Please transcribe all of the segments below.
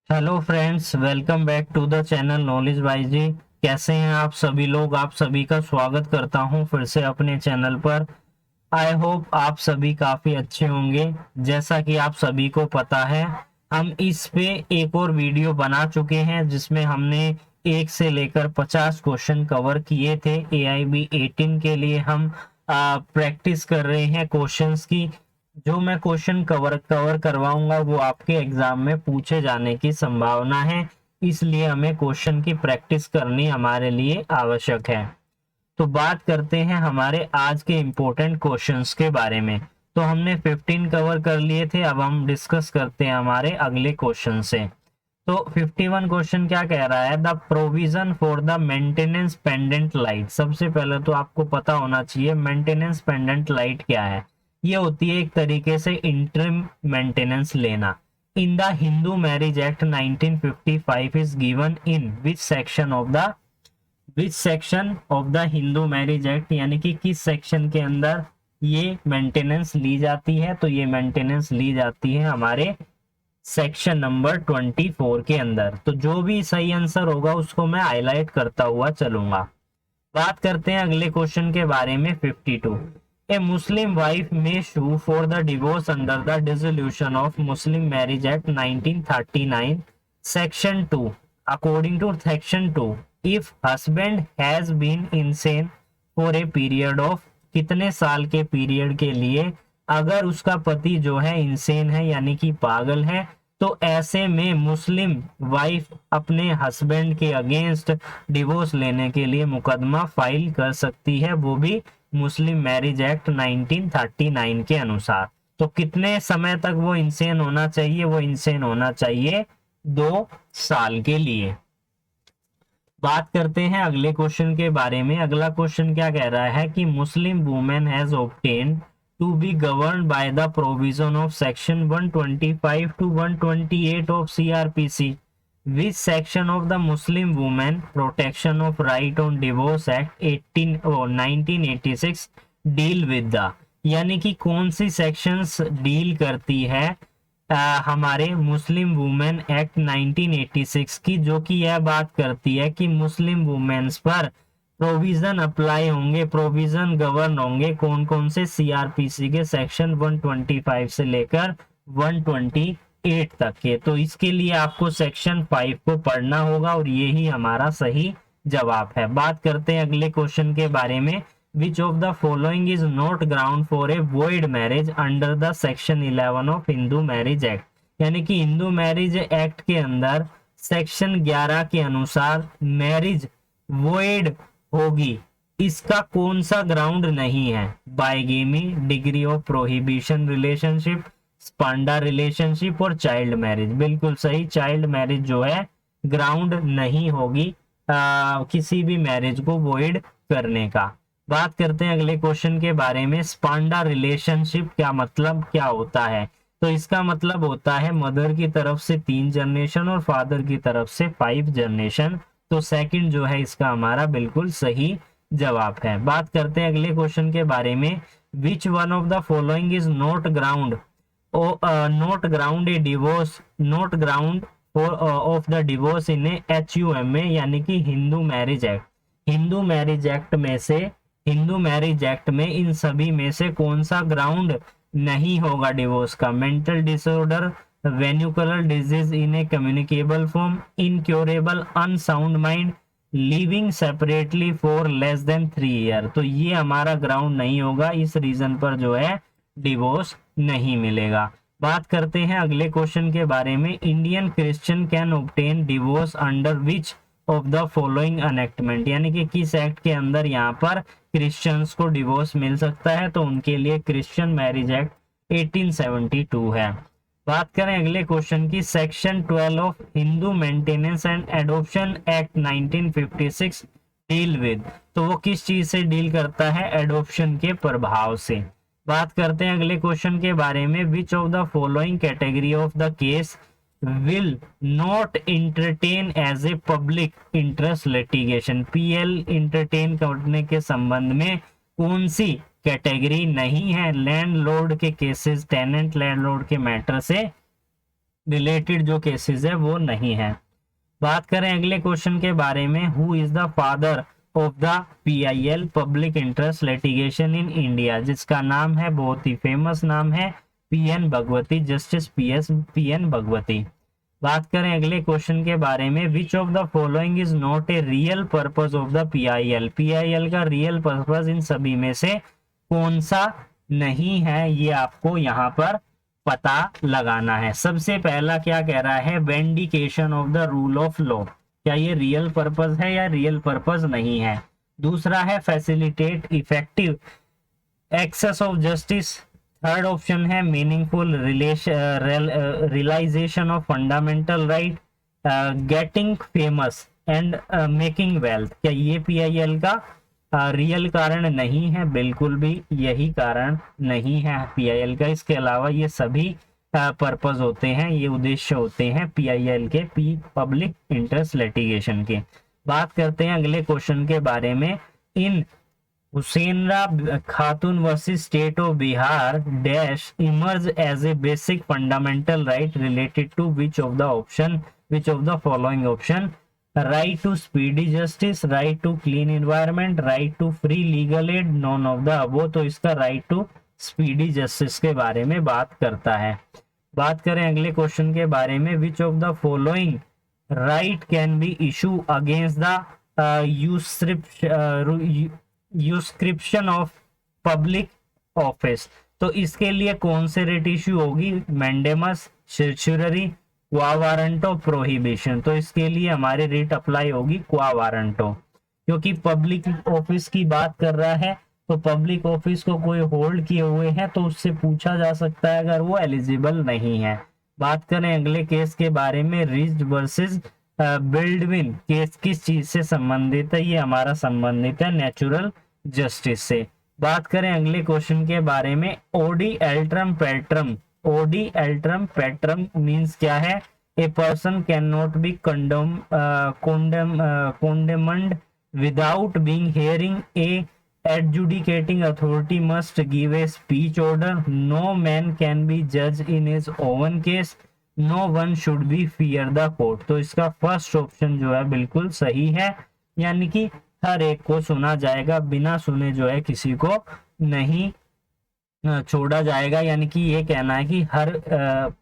Hello friends, welcome back to the channel knowledge बाई जी। कैसे हैं आप सभी लोग? आप सभी का स्वागत करता हूं फिर से अपने चैनल पर। आई होप आप सभी काफी अच्छे होंगे। जैसा कि आप सभी को पता है, हम इस पे एक और वीडियो बना चुके हैं जिसमें हमने 1 से लेकर 50 क्वेश्चन कवर किए थे। AIB 18 के लिए हम प्रैक्टिस कर रहे हैं क्वेश्चंस की। जो मैं क्वेश्चन कवर करवाऊंगा वो आपके एग्जाम में पूछे जाने की संभावना है, इसलिए हमें क्वेश्चन की प्रैक्टिस करनी हमारे लिए आवश्यक है। तो बात करते हैं हमारे आज के इम्पोर्टेंट क्वेश्चंस के बारे में। तो हमने 15 कवर कर लिए थे, अब हम डिस्कस करते हैं हमारे अगले क्वेश्चन से। तो 51 क्वेश्चन क्या कह रहा है? The provision for the maintenance pendant light. सबसे पहले तो आपको पता होना चाहिए मेंटेनेंस पेंडेंट लाइट क्या है। ये होती है एक तरीके से इंटरिम मेंटेनेंस लेना। In the Hindu marriage act 1955 is given in which section of the Hindu marriage act, यानी कि किस सेक्शन के अंदर ये मेंटेनेंस ली जाती है? तो ये मेंटेनेंस ली जाती है हमारे सेक्शन नंबर 24 के अंदर। तो जो भी सही आंसर होगा उसको मैं हाईलाइट करता हुआ चलूंगा। बात करते हैं अगले क्वेश्चन के बारे में। 52, ए Muslim wife may sue for the divorce under the dissolution of Muslim marriage act 1939 section 2। According to section 2, if husband has been insane for a period of, कितने साल के पीरियड के लिए अगर उसका पति जो है इंसेन है यानी कि पागल है, तो ऐसे में मुस्लिम वाइफ अपने हस्बैंड के अगेंस्ट डिवोर्स लेने के लिए मुकदमा फाइल कर सकती है, वो भी मुस्लिम मैरिज एक्ट 1939 के अनुसार। तो कितने समय तक वो इंसेन होना चाहिए? वो इंसेन होना चाहिए 2 साल के लिए। बात करते हैं अगले क्वेश्चन के बारे में। अगला क्वेश्चन क्या कह रहा है कि Muslim women has obtained to be govern by the provision of section 125 to 128 of CRPC, which section of the Muslim women protection of right on divorce act 1986 deal with the, यानी कि कौन सी sections deal करती है हमारे Muslim women act 1986 की, जो कि यह बात करती है कि मुस्लिम वुमेन्स पर प्रोविजन अप्लाई होंगे, प्रोविजन गवर्न होंगे कौन कौन से? CRPC के सेक्शन 125 से लेकर 128 तक के। तो इसके लिए आपको सेक्शन 5 को पढ़ना होगा और यही हमारा सही जवाब है। बात करते हैं अगले क्वेश्चन के बारे में। Which of the following is not ground for a void marriage under the section 11 of Hindu marriage act, यानी कि हिंदू मैरिज एक्ट के अंदर सेक्शन 11 के अनुसार मैरिज वॉइड होगी, इसका कौन सा ग्राउंड नहीं है? Bigamy, degree of prohibition relationship, sapinda relationship और चाइल्ड मैरिज। बिल्कुल सही, चाइल्ड मैरिज जो है ग्राउंड नहीं होगी किसी भी मैरिज को वॉइड करने का। बात करते हैं अगले क्वेश्चन के बारे में। स्पांडा रिलेशनशिप क्या मतलब क्या होता है? तो इसका मतलब होता है मदर की तरफ से 3 जनरेशन और फादर की तरफ से 5 जनरेशन। तो सेकंड जो है इसका हमारा बिल्कुल सही जवाब है। बात करते हैं अगले क्वेश्चन के बारे में। Which one of the following is not ground A divorce, not ground of the divorce in HUMA, यानी कि Hindu marriage act. Hindu marriage act में इन सभी में से कौन सा ग्राउंड नहीं होगा डिवोर्स का? Mental disorder, venereal disease in a communicable form, incurable unsound mind, living separately for less than 3 year. तो ये हमारा ग्राउंड नहीं होगा, इस रीजन पर जो है डिवोर्स नहीं मिलेगा। बात करते हैं अगले क्वेश्चन के बारे में। Indian Christian can obtain divorce under which of the following enactment, यानी कि किस एक्ट के अंदर यहाँ पर क्रिश्चियंस को डिवोर्स मिल सकता है? तो उनके लिए क्रिश्चियन मैरिज एक्ट 1872 है। बात करें अगले क्वेश्चन की। Section 12 of Hindu maintenance and adoption act 1956 deal with, तो वो किस चीज से डील करता है? एडॉप्शन के प्रभाव से। बात करते हैं अगले क्वेश्चन के बारे में। Which of the following category of the case will not entertain as a public interest litigation, PL entertain करने के संबंध में कौन सी कैटेगरी नहीं है? लैंडलॉर्ड के केसेस, टेनेंट लैंडलॉर्ड के मैटर से रिलेटेड जो केसेस है वो नहीं है। बात करें अगले क्वेश्चन के बारे में, who is the father of the PIL public interest litigation in India, जिसका नाम है, बहुत ही फेमस नाम है, PN Bhagwati, justice PN Bhagwati. बात करें अगले क्वेश्चन के बारे में, which of the following is not a real purpose of the PIL, PIL का रियल पर्पस इन सभी में से कौन सा नहीं है, ये आपको यहाँ पर पता लगाना है। सबसे पहला क्या कह रहा है, vindication of the rule of law, क्या ये रियल पर्पस है या रियल पर्पस नहीं है। दूसरा है facilitate effective access of justice. Third option है meaningful realisation of fundamental right, getting famous and making wealth, क्या ये PIL का रियल कारण नहीं है, बिल्कुल भी यही कारण नहीं है PIL का। इसके अलावा ये सभी पर्पस होते हैं, ये उद्देश्य होते हैं PIL के, पब्लिक इंटरेस्ट लिटिगेशन के। बात करते हैं अगले क्वेश्चन के बारे में, in Hussainara Khatoon versus state of Bihar dash emerge as a basic fundamental right related to which of the following option, right to speedy justice, right to clean environment, right to free legal aid, none of the above. तो इसका right to speedy justice के बारे में बात करता है। बात करें अगले क्वेश्चन के बारे में, which of the following right can be issue against the usurpation of public office, तो इसके लिए कौन से रिट इशू होगी, mandamus, certiorari, quo warranto, prohibition. तो इसके लिए हमारे रिट अप्लाई होगी क्वा वारंटो, क्योंकि पब्लिक ऑफिस की बात कर रहा है, तो पब्लिक ऑफिस को कोई होल्ड किए हुए है तो उससे पूछा जा सकता है अगर वो एलिजिबल नहीं है। बात करें अगले केस के बारे में, रिज्ड वर्सेस बिल्डविन केस किस चीज से संबंधित है, ये हमारा संबंधित है नेचुरल जस्टिस से। बात करें अगले क्वेश्चन के बारे में, ओडी एल्ट्रम पेट्रम, ओडी एल्ट्रम पेट्रम मीन्स क्या है, a person can not be condemned without being hearing, a adjudicating authority must give a speech order, no man can be judge in his own case, no one should be fear the court। तो इसका first option जो है बिल्कुल सही है, यानी कि हर एक को सुना जाएगा, बिना सुने जो है किसी को नहीं छोड़ा जाएगा, यानी कि ये कहना है कि हर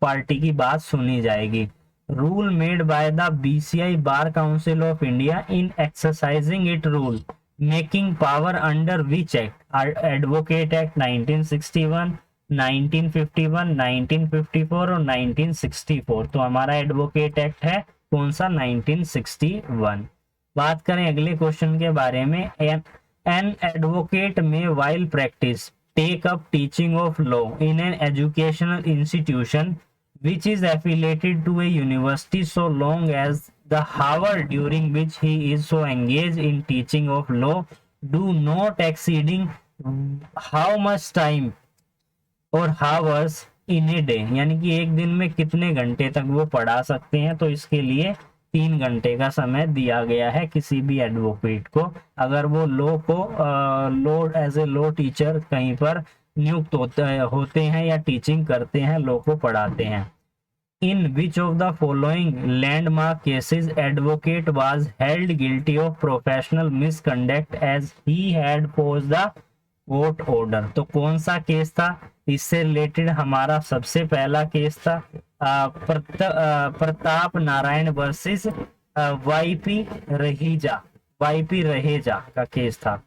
पार्टी की बात सुनी जाएगी। Rule made by the BCI bar council of India in exercising it rule making power under which act, advocate act 1961, 1951, 1954 और 1964। तो हमारा एडवोकेट एक्ट है कौन सा, 1961। बात करें अगले क्वेश्चन के बारे में, एन एडवोकेट में while practice take up teaching of law in an educational institution which is affiliated to a university so long as the hour during which he is so engaged in teaching of law do not exceeding how much time or hours in a day, यानी कि एक दिन में कितने घंटे तक वो पढ़ा सकते हैं। तो इसके लिए 3 घंटे का समय दिया गया है किसी भी एडवोकेट को, अगर वो law as a law teacher कहीं पर नियुक्त होते हैं या टीचिंग करते हैं, लॉ को पढ़ाते हैं। In which of the following landmark cases advocate was held guilty of professional misconduct as he had pose the court order. तो कौन सा केस था, इससे रिलेटेड हमारा सबसे पहला केस था प्रताप नारायण वर्सेस YP रहेजा का केस था।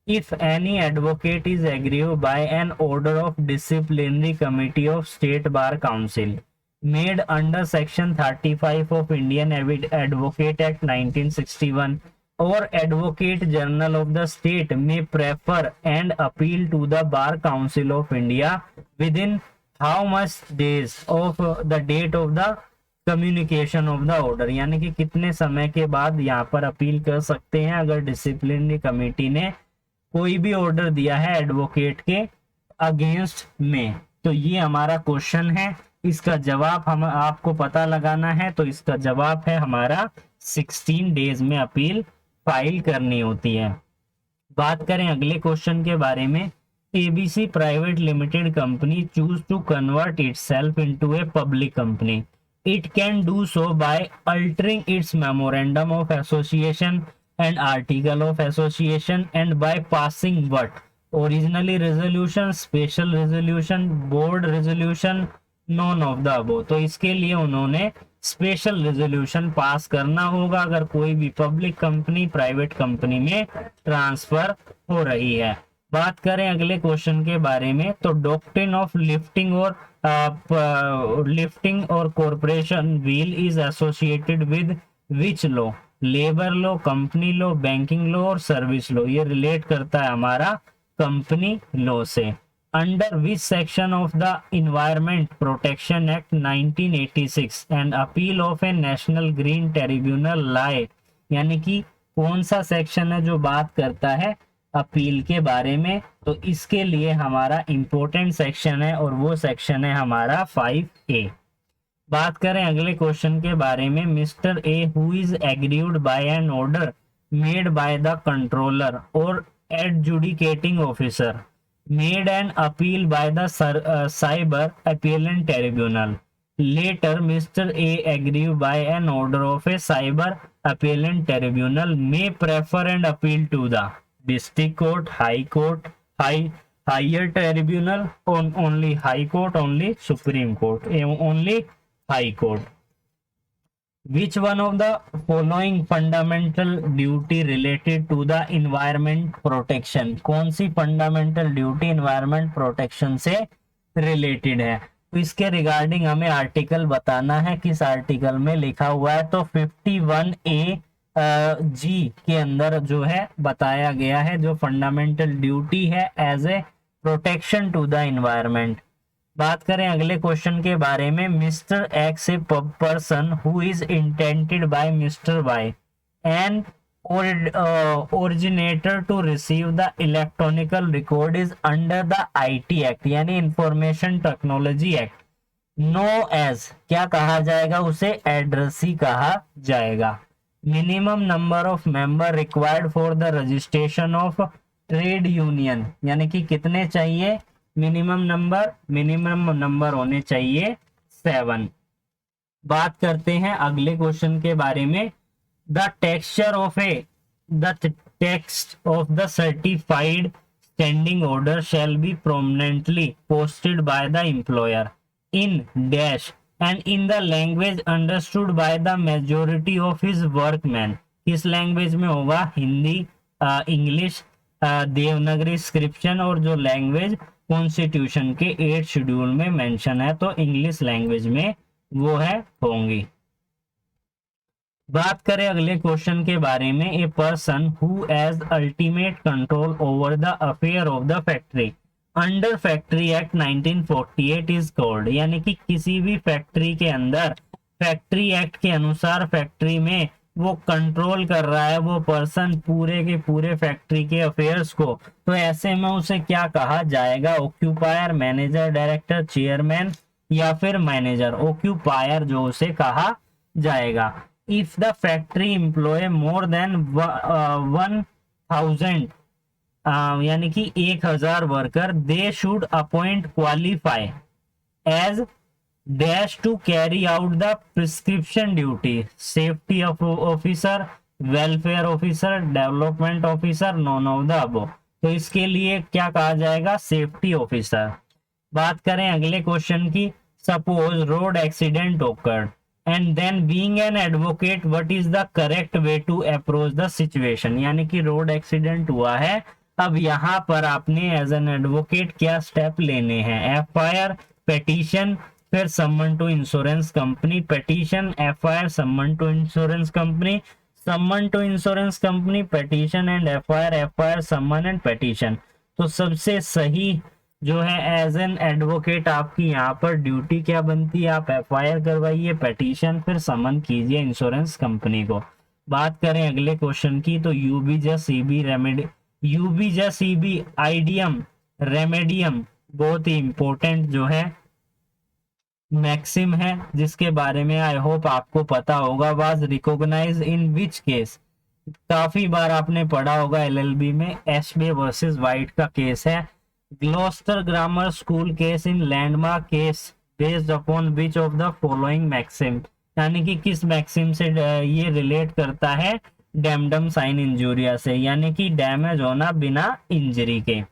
If any advocate is aggrieved by an order of disciplinary committee of state bar council made under section 35 of Indian advocate act 1961 और advocate general of the state में prefer and appeal to the bar council of India within how much days of the date of the communication of the order, यानी कि कितने समय के बाद यहाँ पर अपील कर सकते हैं अगर डिसिप्लिनरी कमेटी ने कोई भी ऑर्डर दिया है एडवोकेट के अगेंस्ट में। तो ये हमारा क्वेश्चन है, इसका जवाब हम आपको पता लगाना है। तो इसका जवाब है हमारा 16 डेज में अपील फाइल करनी होती है। बात करें अगले क्वेश्चन के बारे में, ABC private limited company choose to convert itself into a public company it can do so by altering its memorandum of association and article of association and by passing what originally resolution, special resolution, board resolution, none of the above। तो इसके लिए उन्होंने special resolution pass करना होगा अगर कोई भी public company private company में ट्रांसफर हो रही है। बात करें अगले क्वेश्चन के बारे में, तो डॉक्ट्रिन ऑफ लिफ्टिंग और corporation wheel is associated with which law? Labour law, company law, banking law और सर्विस लॉ। ये रिलेट करता है हमारा कंपनी लॉ से। Under which section of the environment protection act 1986 and appeal of a national green tribunal lie? यानी कि कौन सा सेक्शन है जो बात करता है अपील के बारे में? तो इसके लिए हमारा इंपॉर्टेंट सेक्शन है और वो सेक्शन है हमारा 5A। बात करें अगले क्वेश्चन के बारे में, mister A who is aggrieved by an order made by the controller और adjudicating officer made an appeal by the cyber appellate tribunal. Later mister A aggrieved by an order of a cyber appellate tribunal may prefer and appeal to the district court, high court, higher tribunal, only high court, only supreme court, only high court. Which one of the following fundamental duty related to the environment protection? कौन सी fundamental duty environment protection से related है? तो इसके regarding हमें article बताना है, किस article में लिखा हुआ है। तो 51A जी के अंदर जो है बताया गया है जो फंडामेंटल ड्यूटी है as a protection to the environment. बात करें अगले क्वेश्चन के बारे में, mister X a person who is intended by mister Y an originator to receive the electronical record is under the IT act यानी information technology act. Known as क्या कहा जाएगा उसे? एड्रेसी कहा जाएगा। Minimum number of member required for the registration of trade union यानी कि कितने चाहिए? मिनिमम नंबर होने चाहिए 7। बात करते हैं अगले क्वेश्चन के बारे में, the text of the certified standing order shall be prominently posted by the employer in dash and in the language understood by the majority of his workmen। किस लैंग्वेज में होगा? हिंदी, इंग्लिश, देवनागरी स्क्रिप्शन और जो लैंग्वेज कॉन्स्टिट्यूशन के 8 schedule में mention है तो English language में वो है होंगी। बात करें अगले क्वेश्चन के बारे में, ए person who has ultimate control over the affair of the factory under factory act 1948 is called. यानी कि किसी भी फैक्ट्री के अंदर फैक्ट्री एक्ट के अनुसार फैक्ट्री में वो कंट्रोल कर रहा है वो पर्सन पूरे के पूरे फैक्ट्री के अफेयर्स को, तो ऐसे में उसे क्या कहा जाएगा? ऑक्यूपायर, मैनेजर, डायरेक्टर, चेयरमैन या फिर मैनेजर। ऑक्यूपायर जो उसे कहा जाएगा। If the factory employ more than 1000 यानी कि 1000 worker, they should appoint qualify as dash to carry out the prescription duty, safety officer, welfare officer, development officer, none of the above. तो इसके लिए क्या कहा जाएगा? Safety officer. बात करें अगले क्वेश्चन की, suppose road accident occurred and then being an advocate what is the correct way to approach the situation. यानी कि रोड एक्सीडेंट हुआ है, अब यहाँ पर आपने एज एन एडवोकेट क्या स्टेप लेने हैं? FIR, पेटिशन, फिर summon to insurance company, petition, FIR, summon to insurance company, summon to insurance company, petition and FIR, summon and petition. तो सबसे सही जो है एज एन एडवोकेट आपकी यहाँ पर ड्यूटी क्या बनती है? आप FIR करवाइए, पेटिशन, फिर समन कीजिए इंश्योरेंस कंपनी को। बात करें अगले क्वेश्चन की, तो यूबीजा आइडियम रेमेडियम बहुत ही इंपॉर्टेंट जो है मैक्सिम है जिसके बारे में आई होप आपको पता होगा। Was recognize in which case? काफी बार आपने पढ़ा होगा LLB में, एशबे वर्सेस वाइट का केस है। Gloucester grammar school case in landmark case based upon which of the following maxim, यानी कि किस मैक्सिम से ये रिलेट करता है, डैमडम साइन इंजूरिया से, यानी कि डैमेज होना बिना इंजरी के।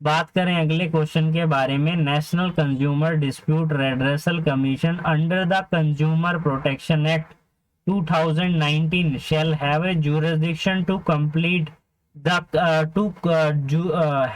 बात करें अगले क्वेश्चन के बारे में, national consumer dispute redressal commission under the consumer protection act 2019 shall have a jurisdiction to complete the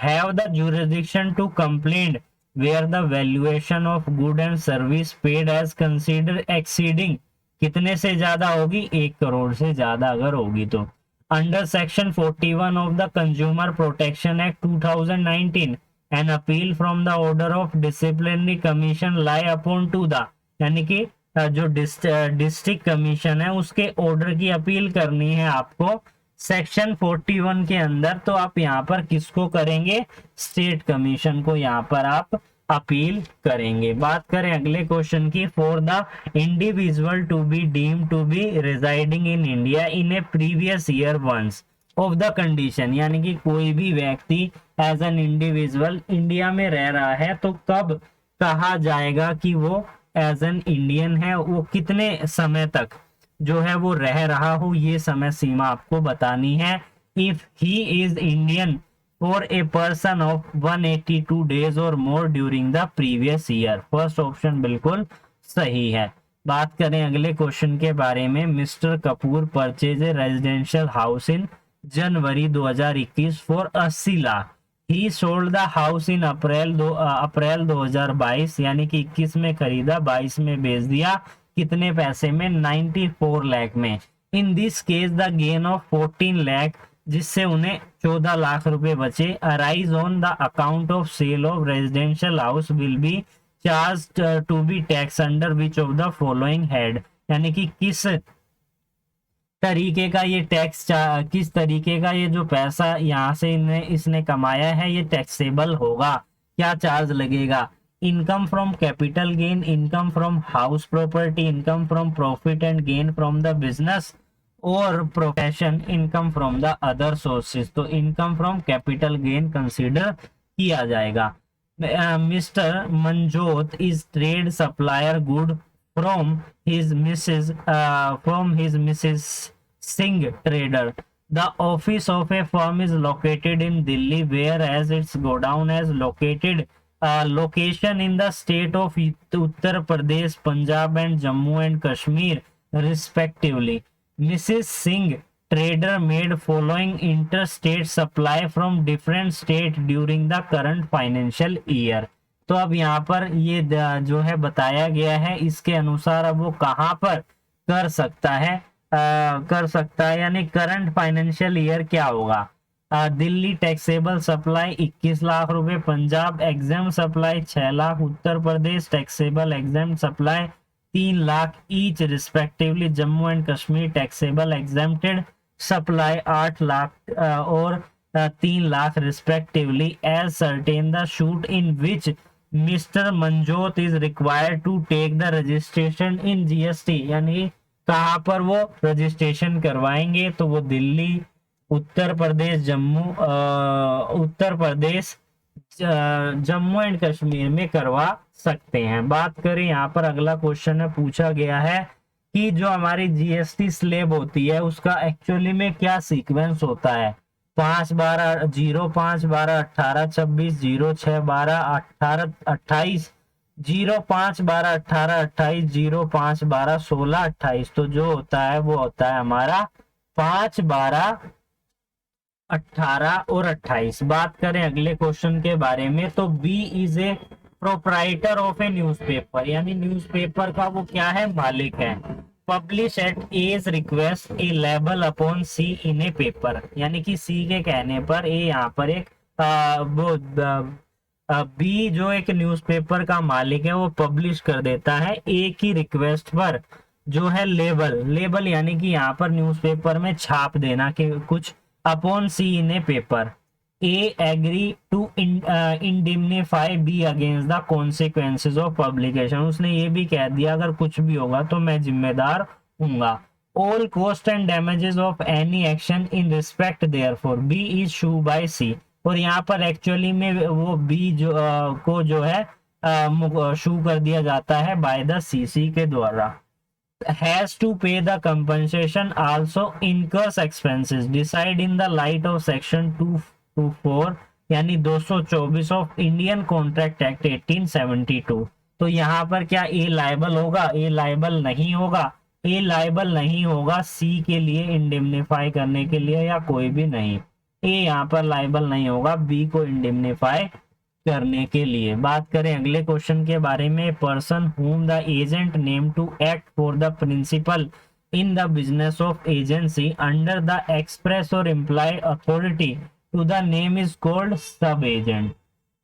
have the jurisdiction to complain where the valuation of good and service paid as considered exceeding कितने से ज्यादा होगी, 1 करोड़ से ज्यादा अगर होगी तो। Under section 41 of the consumer protection act 2019 an appeal from the order of disciplinary commission lie upon two the, यानी कि जो डिस्ट्रिक्ट कमीशन है उसके ऑर्डर की अपील करनी है आपको सेक्शन 41 के अंदर, तो आप यहाँ पर किसको करेंगे, स्टेट कमीशन को यहाँ पर आप अपील करेंगे। बात करें अगले क्वेश्चन की, for the individual to be deemed to be residing in India in a previous year once of the condition, यानी कि कोई भी व्यक्ति एज एन इंडिविजुअल इंडिया में रह रहा है तो कब कहा जाएगा कि वो एज एन इंडियन है, वो कितने समय तक जो है वो रह रहा हो, ये समय सीमा आपको बतानी है। If he is Indian for a person of 182 days और more during the previous year, first option बिल्कुल सही है। बात करें अगले क्वेश्चन के बारे में, mister Kapoor purchase a residential house in January 2021 for 80 lakh, he sold the house in April 2022, यानी कि 21 में खरीदा 22 में बेच दिया, कितने पैसे में, 94 लाख में। In this case the gain of 14 lakh, जिससे उन्हें 14 लाख रुपए बचे, arise on the account of sale of residential house will be charge to be tax under which of the following head, यानी कि किस तरीके का ये टैक्स, किस तरीके का ये जो पैसा यहाँ से इसने कमाया है ये टैक्सेबल होगा, क्या चार्ज लगेगा, income from capital gain, income from house property, income from profit and gain from the business और profession, income from the other sources, तो income from capital gain consider किया जाएगा। Mister Manjot is trade supplier good from his Mrs Singh trader, the office of a firm is located in Delhi whereas its godown is located location in the state of Uttar Pradesh, Punjab and Jammu and Kashmir respectively. Mrs. Singh trader made following interstate supply from different state during the current financial year. तो अब यहाँ पर ये जो है बताया गया है, इसके अनुसार अब वो कहाँ पर कर सकता है, यानी करंट फाइनेंशियल ईयर क्या होगा, दिल्ली टैक्सेबल सप्लाई 21 लाख रुपए, Punjab exam supply 6 lakh, Uttar Pradesh taxable exam supply 3 lakh each respectively, Jammu and Kashmir taxable exempted supply 8 lakh और 3 lakh respectively, ascertain the shoot in which mister Manjot is required to take the registration in GST, यानी कहाँ पर वो registration करवाएंगे, तो वो दिल्ली, उत्तर प्रदेश, जम्मू एंड कश्मीर में करवा सकते हैं। बात करें यहाँ पर अगला क्वेश्चन है, पूछा गया है कि जो हमारी जीएसटी स्लेब होती है उसका एक्चुअली में क्या सीक्वेंस होता है, 5/12 0/5/12 18/26 0/6/12 18/28 0/5/12 18/28 0/5/12 16/28, तो जो होता है वो होता है हमारा 5/12 18 और 28। बात करें अगले क्वेश्चन के बारे में, तो B is a proprietor of a newspaper, यानी न्यूज़पेपर का वो क्या है, मालिक है। Publish at A's request a libel upon C in a paper, यानी कि सी के कहने पर ए यहाँ पर एक बी जो एक न्यूज़पेपर का मालिक है वो पब्लिश कर देता है ए की रिक्वेस्ट पर जो है लेबल, यानी कि यहाँ पर न्यूज़पेपर में छाप देना कि कुछ, upon C in a paper, A agree to indemnify B against the consequences of publication, उसने ये भी कह दिया अगर कुछ भी होगा तो मैं जिम्मेदार हूंगा। All cost and damages of any action in respect therefor B is sue by C, और यहाँ पर एक्चुअली में वो बी जो को जो है शू कर दिया जाता है बाय द सीसी के द्वारा। has to pay the compensation also incurs expenses decide in the light of section 224 यानी 224 ऑफ इंडियन कॉन्ट्रैक्ट एक्ट 1872। तो यहाँ पर क्या ए लायबल होगा? ए लायबल नहीं होगा। ए लायबल नहीं होगा सी के लिए इंडेमनिफाई करने के लिए, या कोई भी नहीं। ए यहाँ पर लायबल नहीं होगा बी को इंडेमनिफाई करने के लिए। बात करें अगले क्वेश्चन के बारे में, person whom the agent named to act for the principal in the business of agency under the express or implied authority to the name is called sub agent।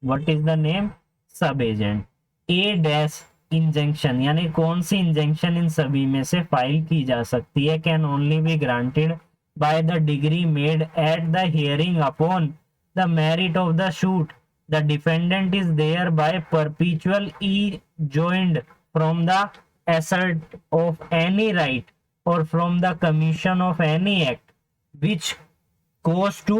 what is the name? sub agent। a dash injection यानी कौन सी injection इन सभी में से file की जा सकती है? Can only be granted by the degree made at the hearing upon the merit of the shoot. The defendant is thereby perpetual enjoined from the assert of any right or from the commission of any act which goes to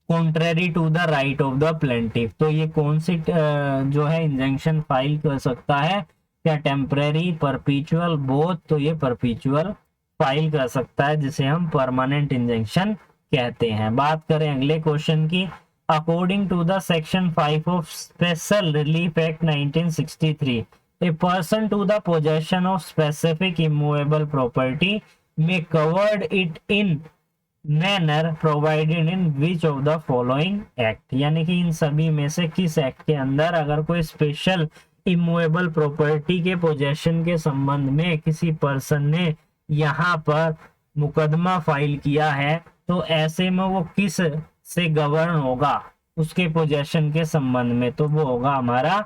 contrary to the right of the plaintiff। तो ये कौन सी जो है injunction file कर सकता है? क्या temporary, perpetual, both? तो ये परपिचुअल फाइल कर सकता है जिसे हम परमानेंट इंजंक्शन कहते हैं। बात करें अगले क्वेश्चन की, according to the section 5 of special relief act 1963 a person to the possession of specific immovable property may covered it in manner provided in which of the following act। यानी कि इन सभी में से किस एक्ट के अंदर अगर कोई स्पेशल इमूवेबल प्रॉपर्टी के पोजेशन के संबंध में किसी पर्सन ने यहाँ पर मुकदमा फाइल किया है, तो ऐसे में वो किस से गवर्न होगा उसके पोजेशन के संबंध में? तो वो होगा हमारा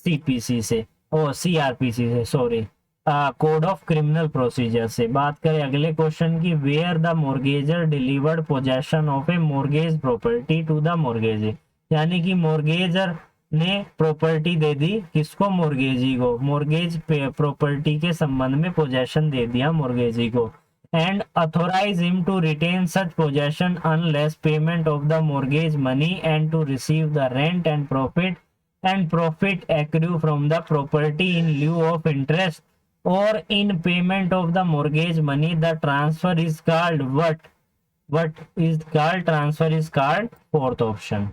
सीपीसी से, ओ सीआरपीसी से, sorry, code of criminal procedure से। बात करें अगले क्वेश्चन की, where the mortgagor delivered possession of a mortgage property to the mortgagee. यानी कि मोर्गेजर ने प्रॉपर्टी दे दी किसको? मोर्गेजी को। मोर्गेज प्रॉपर्टी के संबंध में पोजेशन दे दिया मोर्गेजी को। and authorize him to retain such possession unless payment of the mortgage money and to receive the rent and profit accrue from the property in lieu of interest or in payment of the mortgage money। the transfer is called what is called? transfer is called fourth option।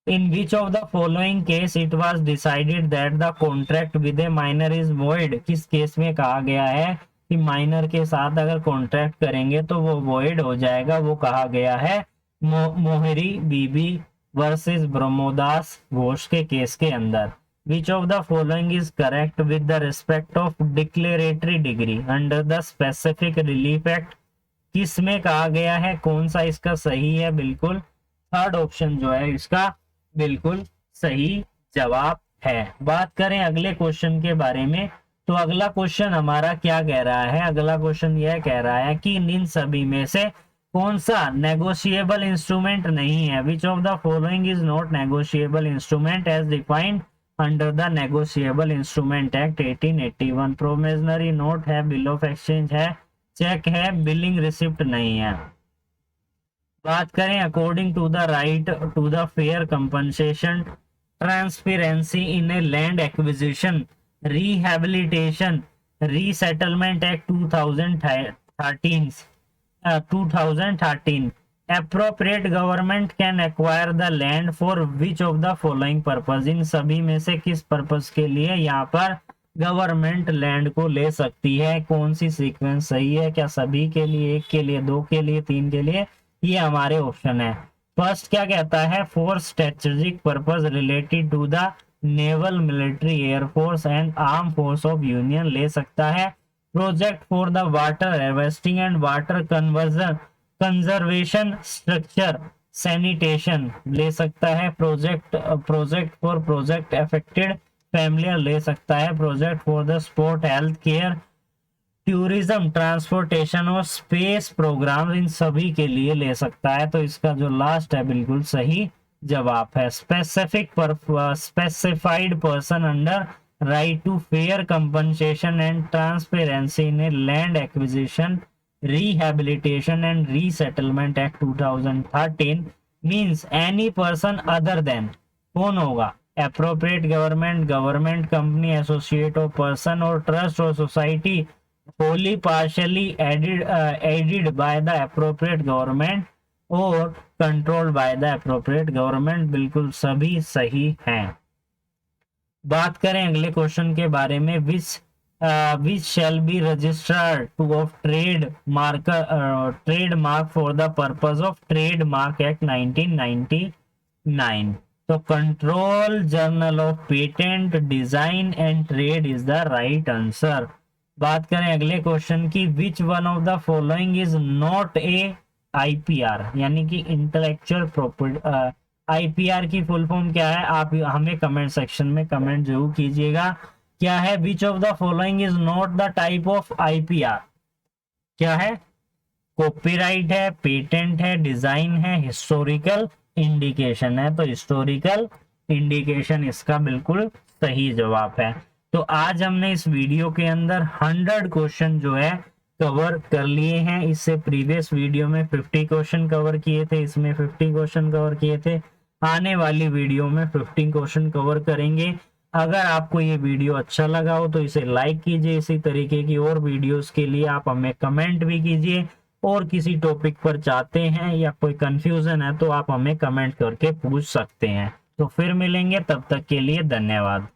in which of the following case it was decided that the contract with a minor is void। किस case में कहा गया है कि minor के साथ अगर contract करेंगे तो वो वॉइड हो जाएगा? वो कहा गया है मोहरी बीबी वर्सेस ब्रह्मोदास घोष के केस के अंदर। विच of the following is correct with the respect of declaratory degree under the specific relief act. किस में कहा गया है? कौन सा इसका सही है? बिल्कुल थर्ड ऑप्शन जो है इसका बिल्कुल सही जवाब है। बात करें अगले क्वेश्चन के बारे में, तो अगला क्वेश्चन हमारा क्या कह रहा है? अगला क्वेश्चन यह कह रहा है कि इन सभी में से कौन सा नेगोशिएबल इंस्ट्रूमेंट नहीं है? Which of the following is not negotiable instrument as defined under the negotiable instrument act 1881। Promissory note है, बिल ऑफ एक्सचेंज है, चेक है, बिलिंग रिसिप्ट नहीं है। बात करें according to the right to the fair compensation transparency in a land acquisition rehabilitation resettlement act 2013 appropriate government can acquire the land for which of the following purpose। इन सभी में से किस purpose के लिए यहाँ पर गवर्नमेंट लैंड को ले सकती है? कौन सी सीक्वेंस सही है? क्या सभी के लिए, एक के लिए, दो के लिए, तीन के लिए? ये हमारे ऑप्शन है। फर्स्ट क्या कहता है? For strategic purpose related to the naval, military, air force and arm force of union ले सकता है। Project for the water harvesting and water conservation structure sanitation ले सकता है। Project for project affected family ले सकता है। Project for the sport, health care, tourism, transportation और स्पेस प्रोग्राम इन सभी के लिए ले सकता है। तो इसका जो लास्ट है बिल्कुल सही जवाब है। Specified person under right to fair compensation and transparency in land acquisition rehabilitation and resettlement act 2013 means any person other than, कौन होगा? appropriate government, government, company, associate or person or trust or society wholly partially aided by the appropriate government or controlled by the appropriate government। बिल्कुल सभी सही हैं। बात करें अगले question के बारे में, which shall be registered to of trademark for the purpose of Trademark Act 1999। तो control journal of patent design and trade is the right answer. बात करें अगले क्वेश्चन की, which one of the following is not a IPR, यानी कि intellectual property. IPR की full form क्या है, आप हमें कमेंट सेक्शन में कमेंट जरूर कीजिएगा। क्या है, which of the following is not the type of IPR? क्या है? कॉपीराइट है, पेटेंट है, डिजाइन है, हिस्टोरिकल इंडिकेशन है। तो हिस्टोरिकल इंडिकेशन इसका बिल्कुल सही जवाब है। तो आज हमने इस वीडियो के अंदर 100 क्वेश्चन जो है कवर कर लिए हैं। इससे प्रीवियस वीडियो में 50 क्वेश्चन कवर किए थे, इसमें 50 क्वेश्चन कवर किए थे। आने वाली वीडियो में 15 क्वेश्चन कवर करेंगे। अगर आपको ये वीडियो अच्छा लगा हो तो इसे लाइक कीजिए। इसी तरीके की और वीडियोस के लिए आप हमें कमेंट भी कीजिए, और किसी टॉपिक पर चाहते हैं या कोई कंफ्यूजन है तो आप हमें कमेंट करके पूछ सकते हैं। तो फिर मिलेंगे, तब तक के लिए धन्यवाद।